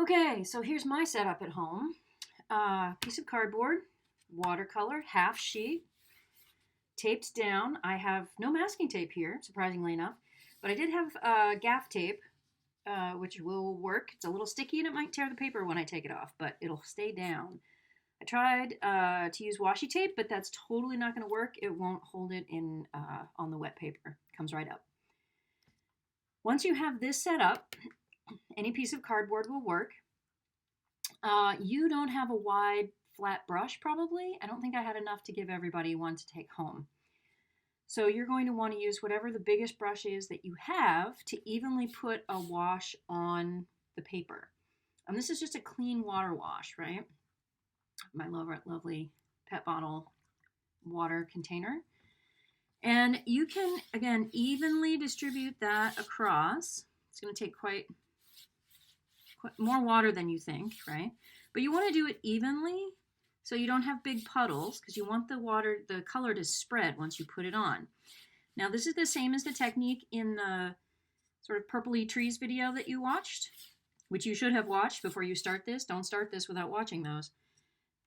Okay, so here's my setup at home. Piece of cardboard, watercolor, half sheet, taped down. I have no masking tape here, surprisingly enough, but I did have gaff tape, which will work. It's a little sticky and it might tear the paper when I take it off, but it'll stay down. I tried to use washi tape, but that's totally not going to work. It won't hold it in on the wet paper. It comes right up. Once you have this set up, any piece of cardboard will work. You don't have a wide, flat brush, probably. I don't think I had enough to give everybody one to take home. So you're going to want to use whatever the biggest brush is that you have to evenly put a wash on the paper. And this is just a clean water wash, right? My lovely pet bottle water container. And you can, again, evenly distribute that across. It's going to take quite more water than you think, right? But you want to do it evenly so you don't have big puddles because you want the color to spread once you put it on. Now this is the same as the technique in the sort of purpley trees video that you watched, which you should have watched before you start this. Don't start this without watching those.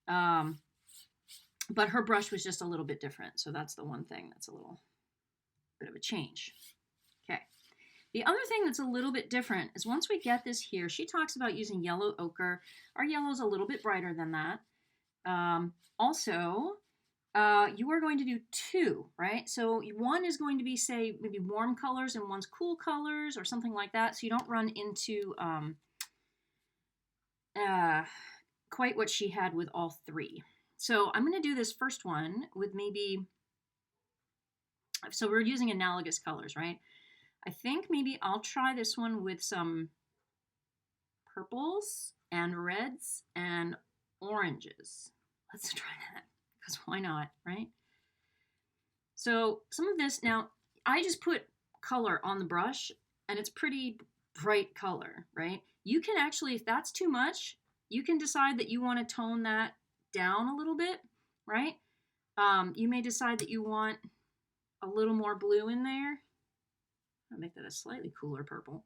But her brush was just a little bit different, so that's the one thing that's a little bit of a change. Okay. The other thing that's a little bit different is once we get this here, she talks about using yellow ochre. Our yellow is a little bit brighter than that. Also, you are going to do two, right? So one is going to be, say, maybe warm colors and one's cool colors or something like that, so you don't run into quite what she had with all three. So I'm going to do this first one with maybe, so we're using analogous colors, right? I think maybe I'll try this one with some purples and reds and oranges. Let's try that, because why not, right? So some of this, now I just put color on the brush and it's pretty bright color, right? You can actually, if that's too much, you can decide that you want to tone that down a little bit, right? You may decide that you want a little more blue in there. I'll make that a slightly cooler purple.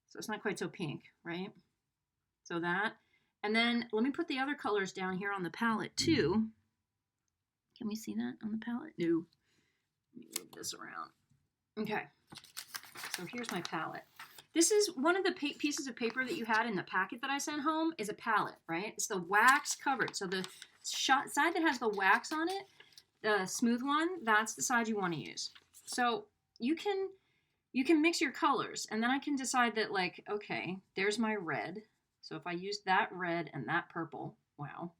So it's not quite so pink, right? So that. And then let me put the other colors down here on the palette too. Can we see that on the palette? No. Let me move this around. Okay. So here's my palette. This is one of the pieces of paper that you had in the packet that I sent home is a palette, right? It's the wax covered. So the side that has the wax on it, the smooth one, that's the side you want to use. So you can mix your colors, and then I can decide that, like, okay, there's my red. So if I use that red and that purple, wow.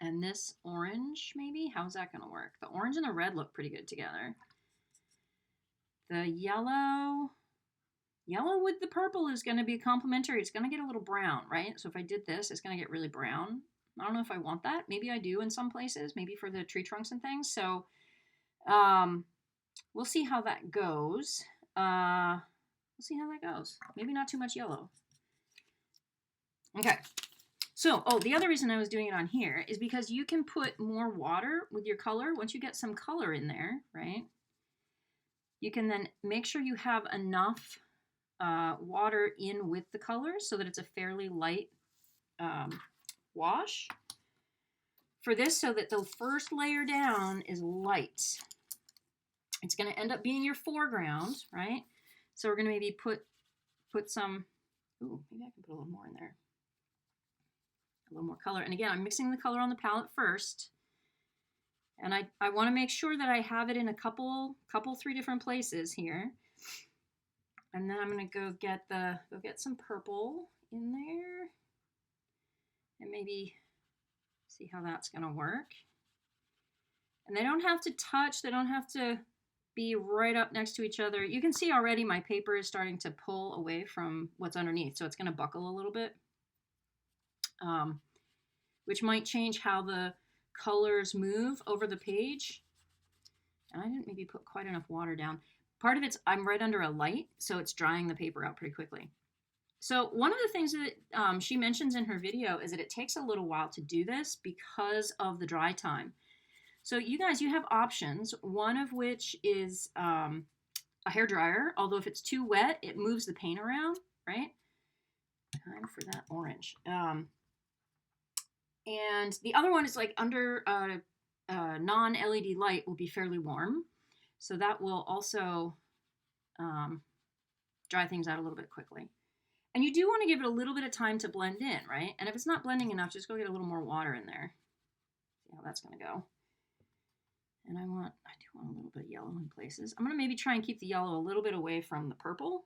And this orange, maybe, how's that going to work? The orange and the red look pretty good together. The yellow with the purple is going to be complementary. It's going to get a little brown, right? So if I did this, it's going to get really brown. I don't know if I want that. Maybe I do in some places, maybe for the tree trunks and things. So we'll see how that goes. We'll see how that goes. Maybe not too much yellow. Okay. So, the other reason I was doing it on here is because you can put more water with your color. Once you get some color in there, right? You can then make sure you have enough water in with the color so that it's a fairly light wash for this, so that the first layer down is light. It's going to end up being your foreground, right? So we're going to maybe put some, maybe I can put a little more in there. A little more color. And again, I'm mixing the color on the palette first. And I want to make sure that I have it in a couple, 3 different places here. And then I'm going to go get some purple in there. And maybe see how that's going to work. And they don't have to touch. They don't have to be right up next to each other. You can see already my paper is starting to pull away from what's underneath. So it's going to buckle a little bit. Which might change how the colors move over the page. And I didn't maybe put quite enough water down. Part of it's, I'm right under a light, so it's drying the paper out pretty quickly. So one of the things that she mentions in her video is that it takes a little while to do this because of the dry time. So you guys, you have options, one of which is a hair dryer, although if it's too wet, it moves the paint around, right? Time for that orange. And the other one is like under non-LED light will be fairly warm. So that will also dry things out a little bit quickly. And you do want to give it a little bit of time to blend in, right? And if it's not blending enough, just go get a little more water in there. See how that's going to go. And I do want a little bit of yellow in places. I'm going to maybe try and keep the yellow a little bit away from the purple.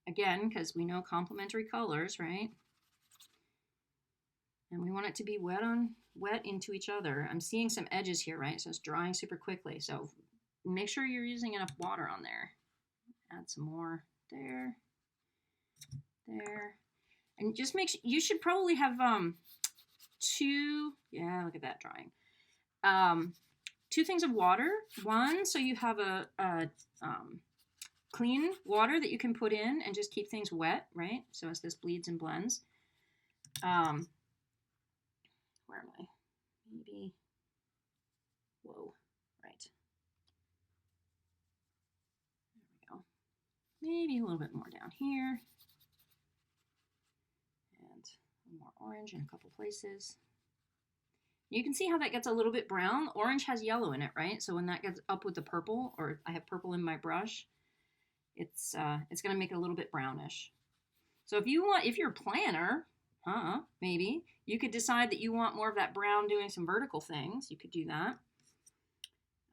Again, because we know complementary colors, right? And we want it to be wet into each other. I'm seeing some edges here, right? So it's drying super quickly. So make sure you're using enough water on there. Add some more there. And just make sure, you should probably have yeah, look at that drying. 2 things of water. One, so you have a clean water that you can put in and just keep things wet, right? So as this bleeds and blends. Where am I? Maybe, whoa, right. There we go. Maybe a little bit more down here. And more orange in a couple places. You can see how that gets a little bit brown. Orange has yellow in it, right? So when that gets up with the purple, or I have purple in my brush, it's going to make it a little bit brownish. So if you're a planner, maybe you could decide that you want more of that brown doing some vertical things. You could do that.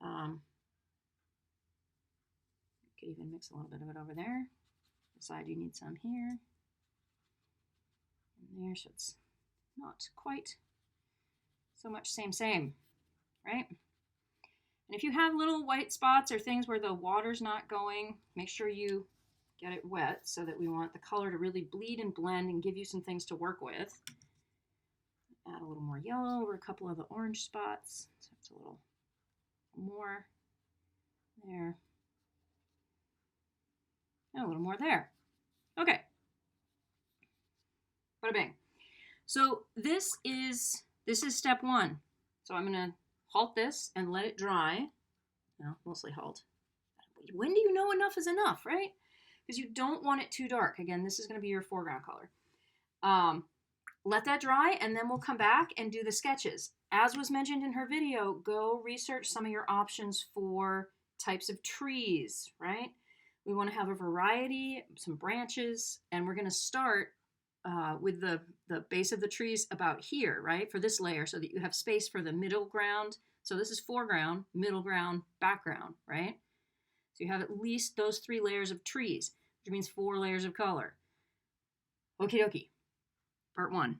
You could even mix a little bit of it over there. Decide you need some here. And there, so it's not quite so much same, right? And if you have little white spots or things where the water's not going, make sure you get it wet so that we want the color to really bleed and blend and give you some things to work with. Add a little more yellow over a couple of the orange spots. So it's a little more there. And a little more there. Okay. Bada bang. So this is step 1. So I'm going to halt this and let it dry. No, mostly halt. When do you know enough is enough, right? Because you don't want it too dark. Again, this is going to be your foreground color. Let that dry, and then we'll come back and do the sketches. As was mentioned in her video, go research some of your options for types of trees, right? We want to have a variety, some branches, and we're going to start with the base of the trees about here, right, for this layer, so that you have space for the middle ground. So this is foreground, middle ground, background, right? So you have at least those 3 layers of trees, which means 4 layers of color. Okie dokie. Part 1.